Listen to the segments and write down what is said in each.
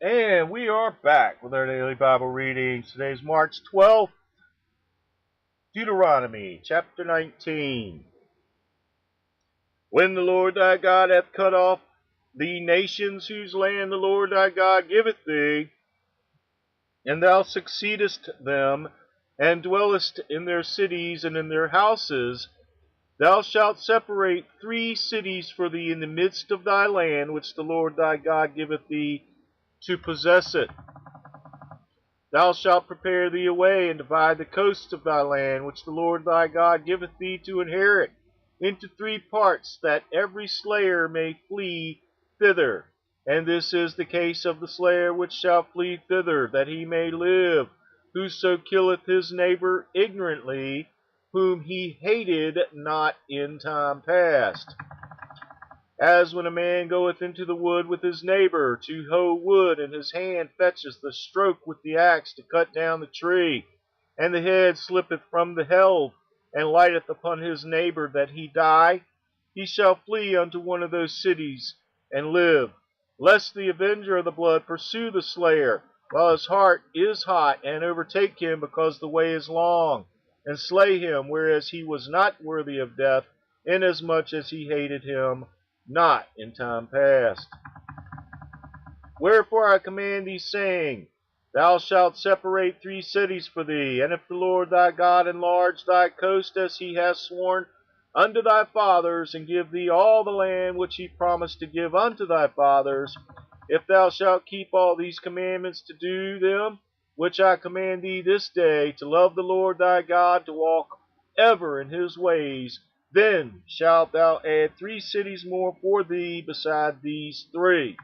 And we are back with our daily Bible readings. Today's March 12th, Deuteronomy chapter 19. When the Lord thy God hath cut off the nations whose land the Lord thy God giveth thee, and thou succeedest them, and dwellest in their cities and in their houses, thou shalt separate 3 cities for thee in the midst of thy land, which the Lord thy God giveth thee to possess it. Thou shalt prepare thee a way, and divide the coasts of thy land, which the Lord thy God giveth thee to inherit, into 3 parts, that every slayer may flee thither. And this is the case of the slayer which shall flee thither, that he may live, whoso killeth his neighbor ignorantly, whom he hated not in time past. As when a man goeth into the wood with his neighbor to hoe wood, and his hand fetches the stroke with the axe to cut down the tree, and the head slippeth from the helve, and lighteth upon his neighbor that he die, he shall flee unto one of those cities, and live, lest the avenger of the blood pursue the slayer, while his heart is hot, and overtake him, because the way is long, and slay him, whereas he was not worthy of death, inasmuch as he hated him not in time past. Wherefore I command thee, saying, Thou shalt separate 3 cities for thee, and if the Lord thy God enlarge thy coast as he hath sworn unto thy fathers, and give thee all the land which he promised to give unto thy fathers, if thou shalt keep all these commandments to do them, which I command thee this day, to love the Lord thy God, to walk ever in his ways, then shalt thou add 3 cities more for thee beside these 3,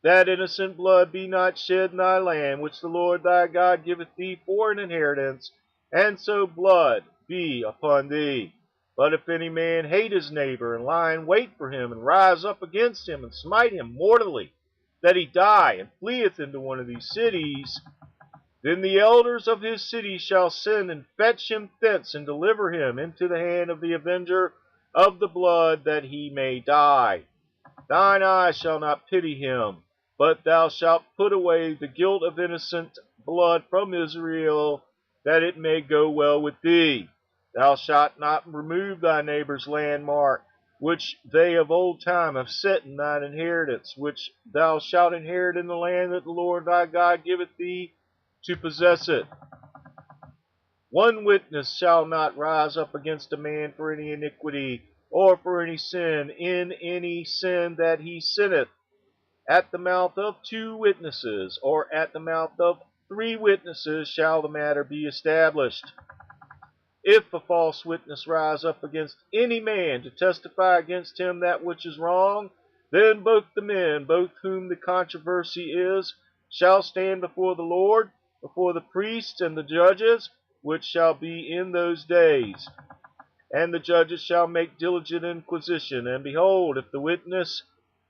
that innocent blood be not shed in thy land, which the Lord thy God giveth thee for an inheritance, and so blood be upon thee. But if any man hate his neighbor, and lie in wait for him, and rise up against him, and smite him mortally, that he die, and fleeth into one of these cities, then the elders of his city shall send and fetch him thence, and deliver him into the hand of the avenger of the blood, that he may die. Thine eye shall not pity him, but thou shalt put away the guilt of innocent blood from Israel, that it may go well with thee. Thou shalt not remove thy neighbor's landmark, which they of old time have set in thine inheritance, which thou shalt inherit in the land that the Lord thy God giveth thee to possess it. One witness shall not rise up against a man for any iniquity, or for any sin, in any sin that he sinneth. At the mouth of 2 witnesses, or at the mouth of 3 witnesses, shall the matter be established. If a false witness rise up against any man to testify against him that which is wrong, then both the men, both whom the controversy is, shall stand before the Lord, before the priests and the judges, which shall be in those days. And the judges shall make diligent inquisition, and behold, if the witness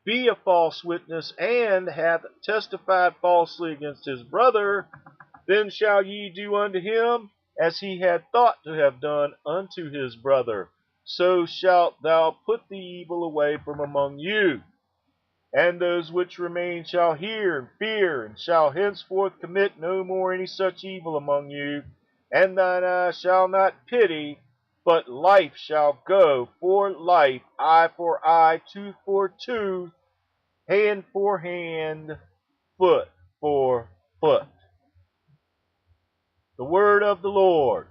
be a false witness, and hath testified falsely against his brother, then shall ye do unto him as he had thought to have done unto his brother. So shalt thou put the evil away from among you. And those which remain shall hear and fear, and shall henceforth commit no more any such evil among you. And thine eye shall not pity, but life shall go for life, eye for eye, tooth for tooth, hand for hand, foot for foot. The word of the Lord.